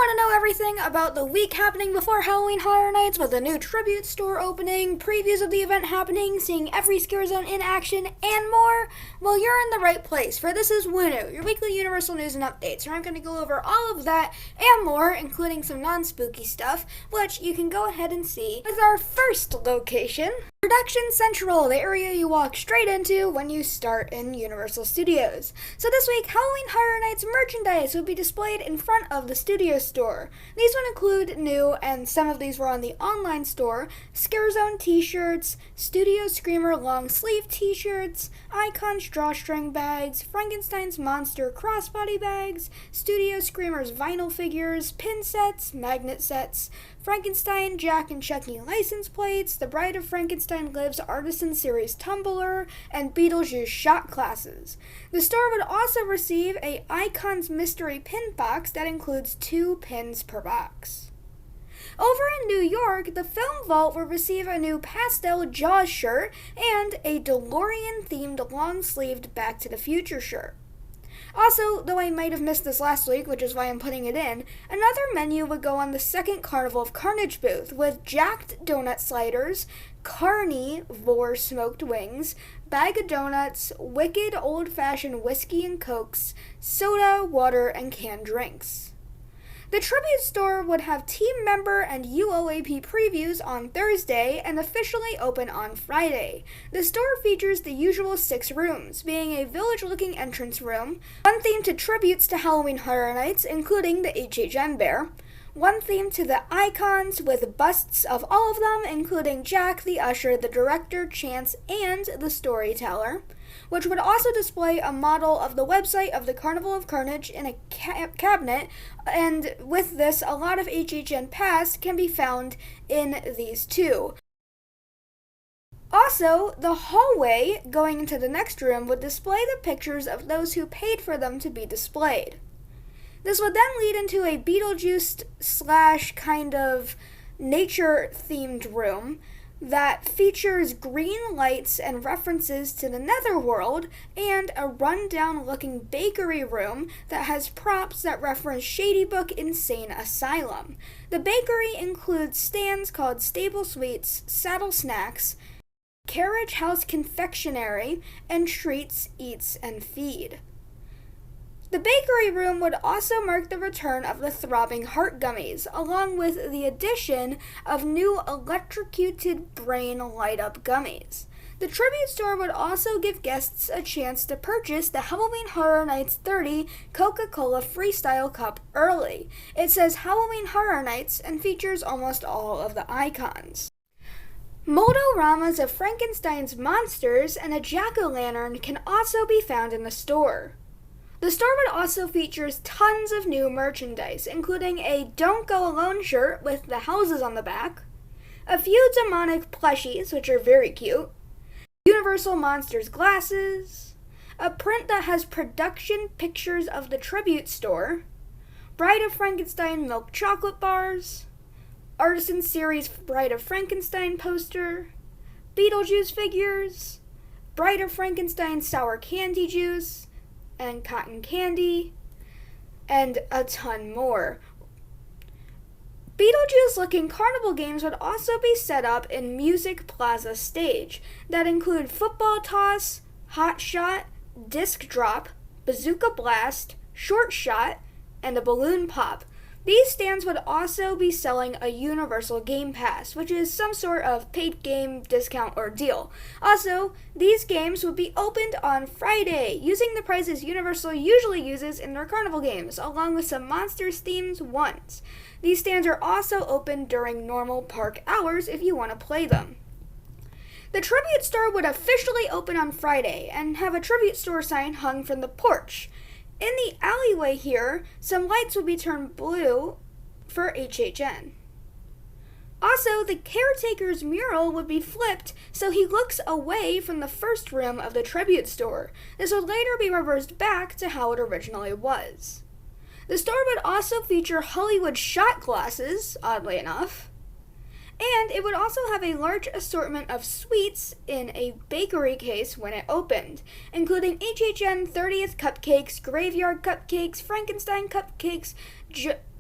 Want to know everything about the week happening before Halloween Horror Nights with the new tribute store opening, previews of the event happening, seeing every scare zone in action, and more? Well, you're in the right place, for this is Wunu, your weekly Universal news and updates, where I'm going to go over all of that and more, including some non-spooky stuff, which you can go ahead and see with our first location, Production Central, the area you walk straight into when you start in Universal Studios. So this week, Halloween Horror Nights merchandise will be displayed in front of the studio store. These would include new, and some of these were on the online store, ScareZone t-shirts, Studio Screamer long sleeve t-shirts, Icons drawstring bags, Frankenstein's Monster crossbody bags, Studio Screamer's vinyl figures, pin sets, magnet sets, Frankenstein, Jack and Chucky license plates, The Bride of Frankenstein Lives Artisan Series tumbler, and Beetlejuice shot glasses. The store would also receive a Icons mystery pin box that includes 2 pins per box. Over in New York, the Film Vault will receive a new pastel Jaws shirt and a DeLorean-themed long-sleeved Back to the Future shirt. Also, though I might have missed this last week, which is why I'm putting it in, another menu would go on the second Carnival of Carnage booth with jacked donut sliders, carnivore smoked wings, bag of donuts, wicked old-fashioned whiskey and cokes, soda, water, and canned drinks. The tribute store would have team member and UOAP previews on Thursday and officially open on Friday. The store features the usual 6 rooms, being a village-looking entrance room, one themed to tributes to Halloween Horror Nights, including the HHN bear, one themed to the icons with busts of all of them, including Jack, the usher, the director, Chance, and the storyteller, which would also display a model of the website of the Carnival of Carnage in a cabinet, and with this, a lot of HHN past can be found in these too. Also, the hallway going into the next room would display the pictures of those who paid for them to be displayed. This would then lead into a Beetlejuice / kind of nature-themed room that features green lights and references to the netherworld, and a run-down-looking bakery room that has props that reference Shady Book Insane Asylum. The bakery includes stands called Stable Sweets, Saddle Snacks, Carriage House Confectionery, and Treats, Eats, and Feed. The bakery room would also mark the return of the Throbbing Heart Gummies, along with the addition of new electrocuted brain light-up gummies. The tribute store would also give guests a chance to purchase the Halloween Horror Nights 30 Coca-Cola Freestyle Cup early. It says Halloween Horror Nights and features almost all of the icons. Moldoramas of Frankenstein's monsters and a jack-o'-lantern can also be found in the store. The store would also feature tons of new merchandise, including a Don't Go Alone shirt with the houses on the back, a few demonic plushies, which are very cute, Universal Monsters glasses, a print that has production pictures of the tribute store, Bride of Frankenstein milk chocolate bars, Artisan Series Bride of Frankenstein poster, Beetlejuice figures, Bride of Frankenstein sour candy juice, and cotton candy, and a ton more. Beetlejuice-looking carnival games would also be set up in Music Plaza stage that include football toss, hot shot, disc drop, bazooka blast, short shot, and a balloon pop. These stands would also be selling a Universal Game Pass, which is some sort of paid game discount or deal. Also, these games would be opened on Friday, using the prices Universal usually uses in their carnival games, along with some Monsters-themed ones. These stands are also open during normal park hours if you want to play them. The tribute store would officially open on Friday and have a tribute store sign hung from the porch. In the alleyway here, some lights would be turned blue for HHN. Also, the caretaker's mural would be flipped so he looks away from the first room of the tribute store. This would later be reversed back to how it originally was. The store would also feature Hollywood shot glasses, oddly enough, And it would also have a large assortment of sweets in a bakery case when it opened, including HHN 30th cupcakes, graveyard cupcakes, Frankenstein cupcakes,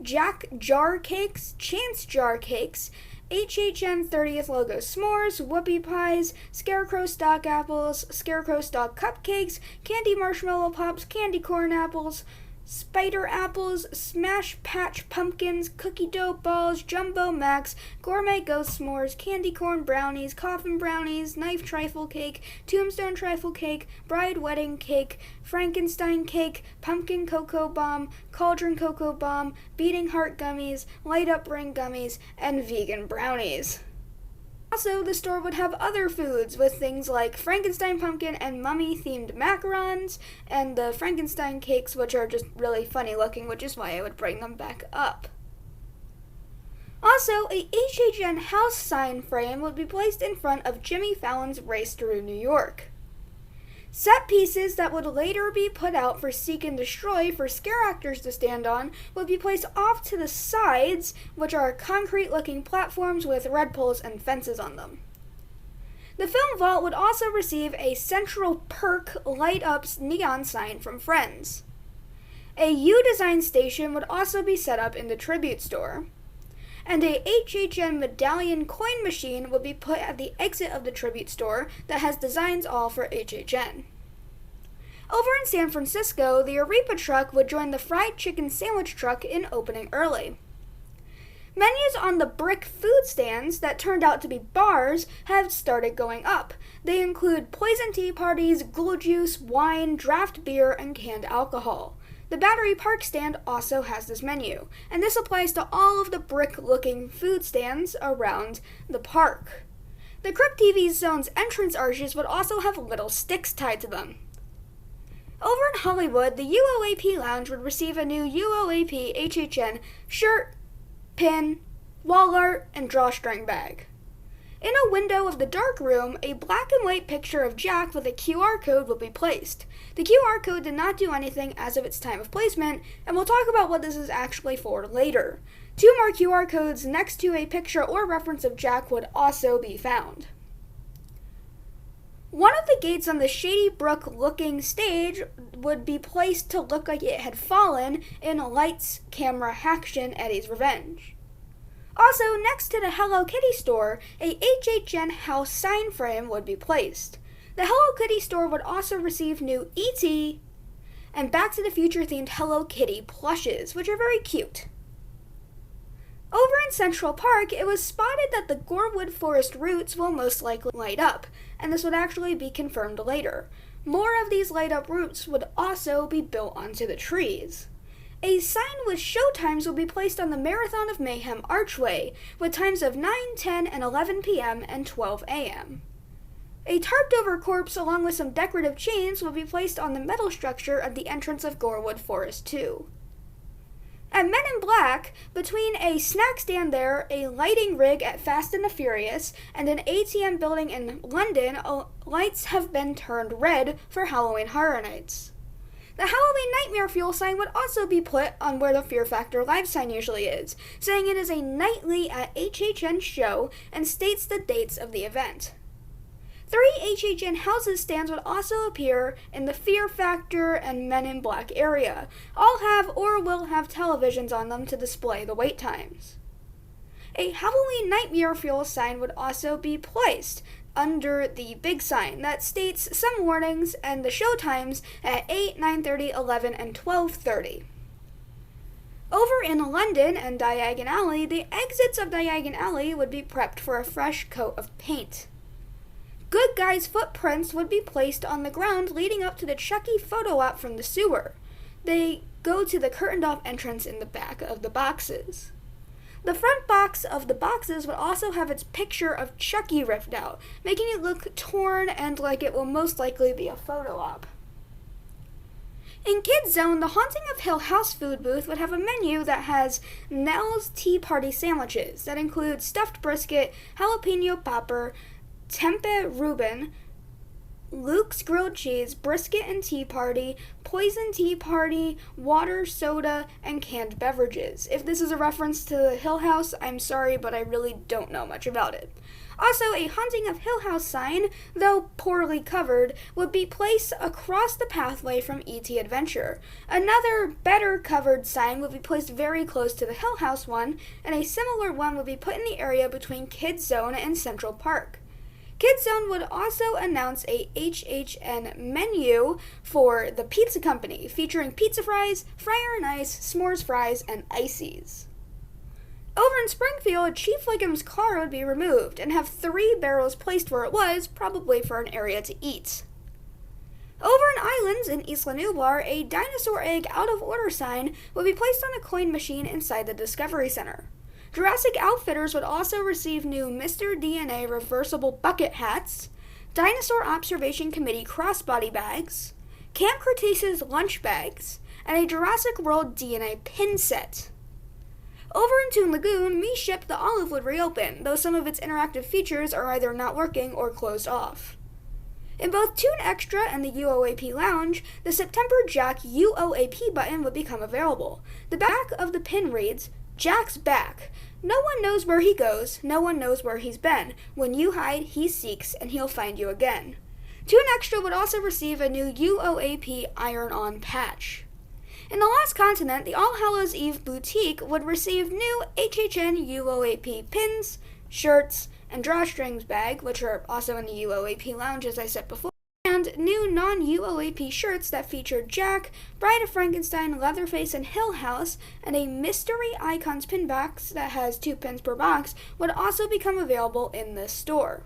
Jack jar cakes, Chance jar cakes, HHN 30th logo s'mores, whoopie pies, scarecrow stock apples, scarecrow stock cupcakes, candy marshmallow pops, candy corn apples, spider apples, smash patch pumpkins, cookie dough balls, jumbo max, gourmet ghost s'mores, candy corn brownies, coffin brownies, knife trifle cake, tombstone trifle cake, bride wedding cake, Frankenstein cake, pumpkin cocoa bomb, cauldron cocoa bomb, beating heart gummies, light up ring gummies, and vegan brownies. Also, the store would have other foods with things like Frankenstein pumpkin and mummy-themed macarons, and the Frankenstein cakes, which are just really funny looking, which is why I would bring them back up. Also, a HHN house sign frame would be placed in front of Jimmy Fallon's Race Through New York. Set pieces that would later be put out for Seek and Destroy for scare actors to stand on would be placed off to the sides, which are concrete-looking platforms with red poles and fences on them. The film vault would also receive a Central Perk light-up neon sign from Friends. A U-design station would also be set up in the tribute store. And a HHN medallion coin machine would be put at the exit of the tribute store that has designs all for HHN. Over in San Francisco, the Arepa truck would join the fried chicken sandwich truck in opening early. Menus on the brick food stands that turned out to be bars have started going up. They include poison tea parties, ghoul juice, wine, draft beer, and canned alcohol. The Battery Park stand also has this menu, and this applies to all of the brick-looking food stands around the park. The Crypt TV Zone's entrance arches would also have little sticks tied to them. Over in Hollywood, the UOAP Lounge would receive a new UOAP HHN shirt, pin, wall art, and drawstring bag. In a window of the dark room, a black and white picture of Jack with a QR code will be placed. The QR code did not do anything as of its time of placement, and we'll talk about what this is actually for later. 2 more QR codes next to a picture or reference of Jack would also be found. One of the gates on the Shady Brook-looking stage would be placed to look like it had fallen in Lights, Camera, Action, Eddie's Revenge. Also, next to the Hello Kitty store, a HHN house sign frame would be placed. The Hello Kitty store would also receive new E.T. and Back to the Future themed Hello Kitty plushes, which are very cute. Over in Central Park, it was spotted that the Gorewood Forest routes will most likely light up, and this would actually be confirmed later. More of these light up routes would also be built onto the trees. A sign with show times will be placed on the Marathon of Mayhem archway, with times of 9, 10, and 11 p.m. and 12 a.m. A tarped-over corpse along with some decorative chains will be placed on the metal structure at the entrance of Gorewood Forest 2. At Men in Black, between a snack stand there, a lighting rig at Fast and the Furious, and an ATM building in London, lights have been turned red for Halloween Horror Nights. The Halloween Nightmare Fuel sign would also be put on where the Fear Factor Live sign usually is, saying it is a nightly at HHN show and states the dates of the event. 3 HHN houses stands would also appear in the Fear Factor and Men in Black area. All have or will have televisions on them to display the wait times. A Halloween Nightmare Fuel sign would also be placed under the big sign that states some warnings and the show times at 8, 9:30, 11, and 12:30. Over in London and Diagon Alley, the exits of Diagon Alley would be prepped for a fresh coat of paint. Good Guys footprints would be placed on the ground leading up to the Chucky photo op from the sewer. They go to the curtained-off entrance in the back of the boxes. The front box of the boxes would also have its picture of Chucky ripped out, making it look torn and like it will most likely be a photo op. In Kids Zone, the Haunting of Hill House food booth would have a menu that has Nell's Tea Party sandwiches that include stuffed brisket, jalapeno popper, tempeh Reuben, Luke's Grilled Cheese, Brisket and Tea Party, Poison Tea Party, water, soda, and canned beverages. If this is a reference to the Hill House, I'm sorry, but I really don't know much about it. Also, a Haunting of Hill House sign, though poorly covered, would be placed across the pathway from E.T. Adventure. Another, better covered sign would be placed very close to the Hill House one, and a similar one would be put in the area between Kids Zone and Central Park. Kids Zone would also announce a HHN menu for the pizza company, featuring pizza fries, fryer and ice, s'mores fries, and ices. Over in Springfield, Chief Wiggum's car would be removed and have 3 barrels placed where it was, probably for an area to eat. Over in Islands in Isla Nublar, a dinosaur egg out of order sign would be placed on a coin machine inside the Discovery Center. Jurassic Outfitters would also receive new Mr. DNA reversible bucket hats, Dinosaur Observation Committee crossbody bags, Camp Cretaceous lunch bags, and a Jurassic World DNA pin set. Over in Toon Lagoon, Me Ship the Olive would reopen, though some of its interactive features are either not working or closed off. In both Toon Extra and the UOAP Lounge, the September Jack UOAP button would become available. The back of the pin reads, "Jack's back. No one knows where he goes, no one knows where he's been. When you hide, he seeks, and he'll find you again." Toon Extra would also receive a new UOAP Iron-On patch. In the Lost Continent, the All Hallows Eve Boutique would receive new HHN UOAP pins, shirts, and drawstrings bag, which are also in the UOAP Lounge, as I said before, and new non-UOAP shirts that feature Jack, Bride of Frankenstein, Leatherface, and Hill House, and a Mystery Icons pin box that has 2 pins per box would also become available in this store.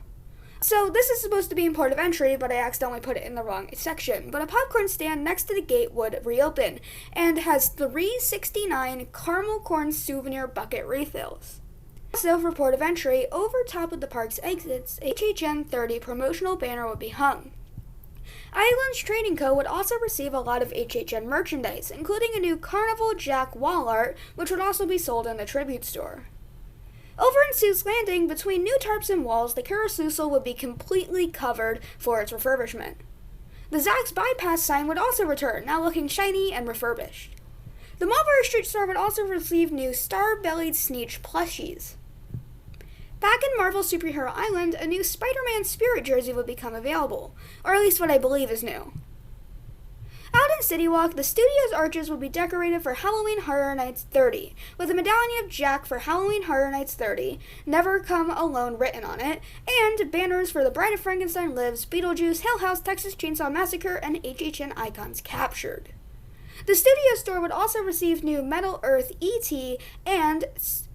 So this is supposed to be in port of entry, but I accidentally put it in the wrong section. But a popcorn stand next to the gate would reopen, and has 369 caramel corn souvenir bucket refills. Also, for port of entry, over top of the park's exits, a HHN 30 promotional banner would be hung. Islands Trading Co. would also receive a lot of HHN merchandise, including a new Carnival Jack wall art, which would also be sold in the tribute store. Over in Seuss Landing, between new tarps and walls, the carousel would be completely covered for its refurbishment. The Zack's Bypass sign would also return, now looking shiny and refurbished. The Mulberry Street store would also receive new star-bellied Sneetch plushies. Back in Marvel Superhero Island, a new Spider-Man Spirit jersey would become available, or at least what I believe is new. Out in City Walk, the studio's arches will be decorated for Halloween Horror Nights 30, with a medallion of Jack for Halloween Horror Nights 30, Never Come Alone written on it, and banners for The Bride of Frankenstein Lives, Beetlejuice, Hill House, Texas Chainsaw Massacre, and HHN Icons Captured. The studio store would also receive new Metal Earth E.T. and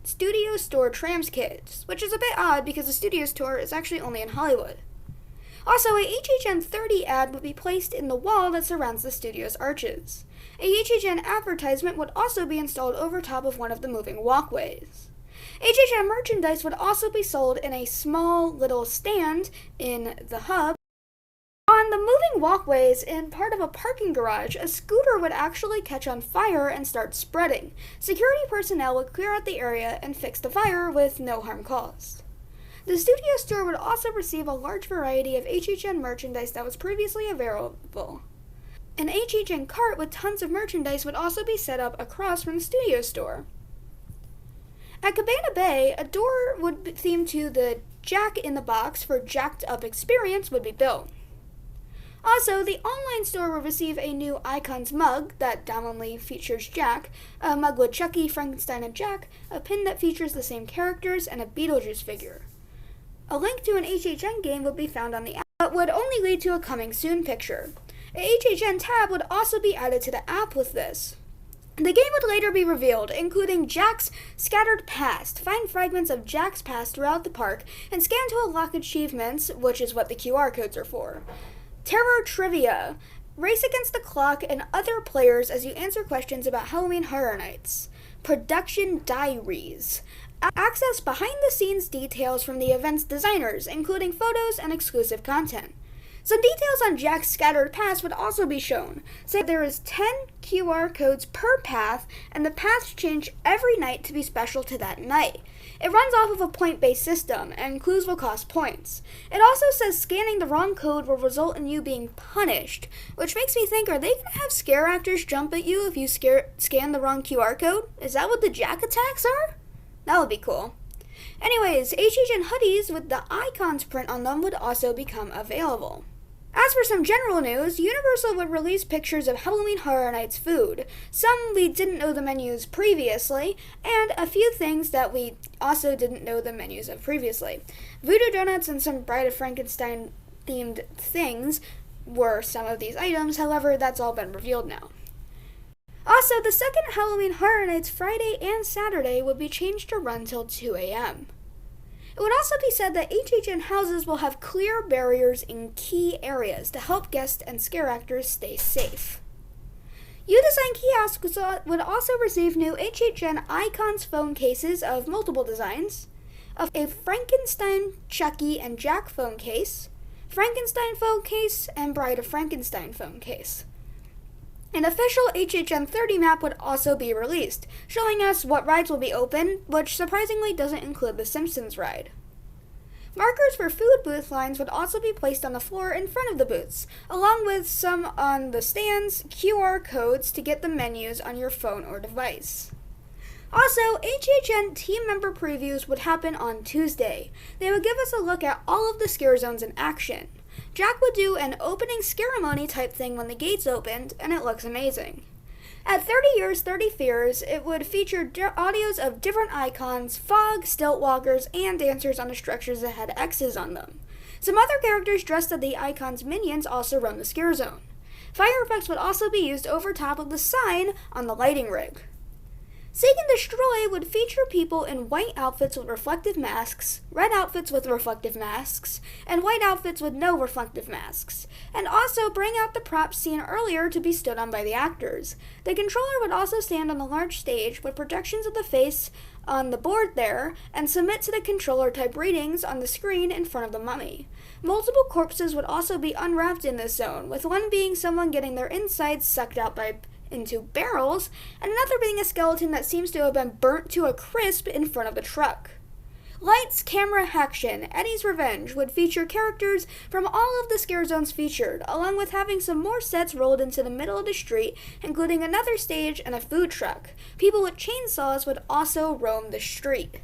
Studio Store Trams kits, which is a bit odd because the studio store is actually only in Hollywood. Also, a HHN 30 ad would be placed in the wall that surrounds the studio's arches. A HHN advertisement would also be installed over top of one of the moving walkways. HHN merchandise would also be sold in a small little stand in the hub. On the moving walkways in part of a parking garage, a scooter would actually catch on fire and start spreading. Security personnel would clear out the area and fix the fire with no harm caused. The studio store would also receive a large variety of HHN merchandise that was previously available. An HHN cart with tons of merchandise would also be set up across from the studio store. At Cabana Bay, a door would be themed to the Jack in the Box for Jacked Up Experience would be built. Also, the online store will receive a new Icons mug that dominantly features Jack, a mug with Chucky, Frankenstein, and Jack, a pin that features the same characters, and a Beetlejuice figure. A link to an HHN game would be found on the app, but would only lead to a coming soon picture. A HHN tab would also be added to the app with this. The game would later be revealed, including Jack's Scattered Past. Find fragments of Jack's past throughout the park and scan to unlock achievements, which is what the QR codes are for. Terror Trivia. Race against the clock and other players as you answer questions about Halloween Horror Nights. Production Diaries. Access behind-the-scenes details from the event's designers, including photos and exclusive content. Some details on Jack's scattered paths would also be shown, saying there is 10 QR codes per path, and the paths change every night to be special to that night. It runs off of a point-based system, and clues will cost points. It also says scanning the wrong code will result in you being punished, which makes me think, are they going to have scare actors jump at you if you scan the wrong QR code? Is that what the Jack attacks are? That would be cool. Anyways, HHN hoodies with the icons print on them would also become available. As for some general news, Universal would release pictures of Halloween Horror Nights food. Some we didn't know the menus previously, and a few things that we also didn't know the menus of previously. Voodoo Donuts and some Bride of Frankenstein themed things were some of these items, however, that's all been revealed now. Also, the second Halloween Horror Nights Friday and Saturday would be changed to run till 2 a.m. It would also be said that HHN houses will have clear barriers in key areas to help guests and scare actors stay safe. U-Design kiosks would also receive new HHN Icons phone cases of multiple designs, of a Frankenstein, Chucky, and Jack phone case, Frankenstein phone case, and Bride of Frankenstein phone case. An official HHN 30 map would also be released, showing us what rides will be open, which surprisingly doesn't include the Simpsons ride. Markers for food booth lines would also be placed on the floor in front of the booths, along with some on the stands, QR codes to get the menus on your phone or device. Also, HHN team member previews would happen on Tuesday. They would give us a look at all of the ScareZones in action. Jack would do an opening ceremony type thing when the gates opened, and it looks amazing. At 30 Years, 30 Fears, it would feature audios of different icons, fog, stilt walkers, and dancers on the structures that had X's on them. Some other characters dressed as the icons' minions also run the scare zone. Fire effects would also be used over top of the sign on the lighting rig. Seek and Destroy would feature people in white outfits with reflective masks, red outfits with reflective masks, and white outfits with no reflective masks, and also bring out the props seen earlier to be stood on by the actors. The controller would also stand on the large stage with projections of the face on the board there, and submit to the controller type readings on the screen in front of the mummy. Multiple corpses would also be unwrapped in this zone, with one being someone getting their insides sucked out into barrels, and another being a skeleton that seems to have been burnt to a crisp in front of the truck. Lights, Camera, Action, Eddie's Revenge would feature characters from all of the scare zones featured, along with having some more sets rolled into the middle of the street, including another stage and a food truck. People with chainsaws would also roam the street.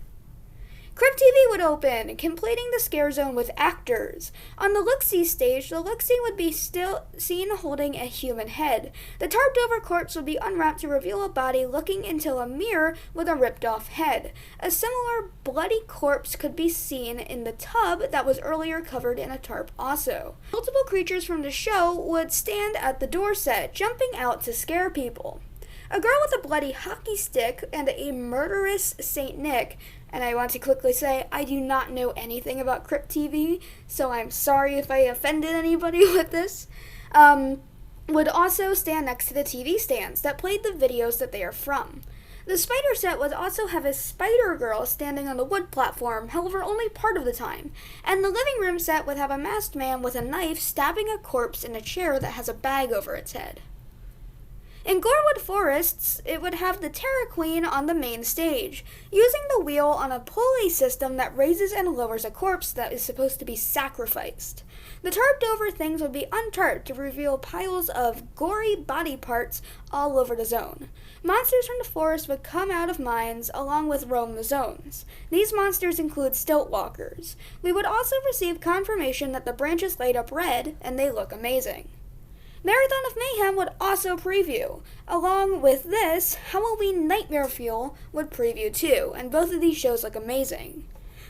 Crypt TV would open, completing the scare zone with actors. On the Look-See stage, the Look-See would be still seen holding a human head. The tarped-over corpse would be unwrapped to reveal a body looking into a mirror with a ripped-off head. A similar bloody corpse could be seen in the tub that was earlier covered in a tarp also. Multiple creatures from the show would stand at the door set, jumping out to scare people. A girl with a bloody hockey stick and a murderous Saint Nick. And I want to quickly say, I do not know anything about Crypt TV, so I'm sorry if I offended anybody with this, would also stand next to the TV stands that played the videos that they are from. The spider set would also have a spider girl standing on the wood platform, however only part of the time, and the living room set would have a masked man with a knife stabbing a corpse in a chair that has a bag over its head. In Gorewood Forests, it would have the Terror Queen on the main stage, using the wheel on a pulley system that raises and lowers a corpse that is supposed to be sacrificed. The tarped over things would be untarped to reveal piles of gory body parts all over the zone. Monsters from the forest would come out of mines along with roam the zones. These monsters include stilt walkers. We would also receive confirmation that the branches light up red and they look amazing. Marathon of Mayhem would also preview. Along with this, Halloween Nightmare Fuel would preview too, and both of these shows look amazing.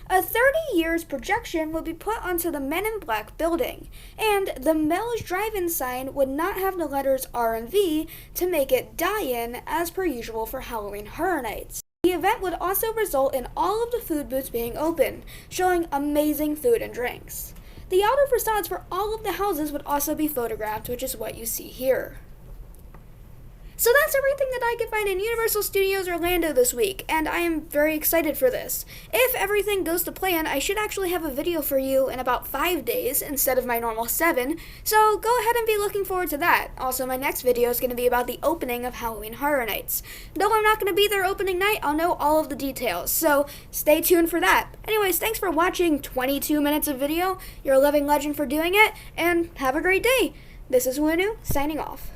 A 30 years projection would be put onto the Men in Black building, and the Mel's Drive-In sign would not have the letters R and V to make it die-in as per usual for Halloween Horror Nights. The event would also result in all of the food booths being open, showing amazing food and drinks. The outer facades for all of the houses would also be photographed, which is what you see here. So that's everything that I could find in Universal Studios Orlando this week, and I am very excited for this. If everything goes to plan, I should actually have a video for you in about 5 days instead of my normal 7, so go ahead and be looking forward to that. Also, my next video is going to be about the opening of Halloween Horror Nights. Though I'm not going to be there opening night, I'll know all of the details, so stay tuned for that. Anyways, thanks for watching 22 minutes of video. You're a living legend for doing it, and have a great day. This is Wunu, signing off.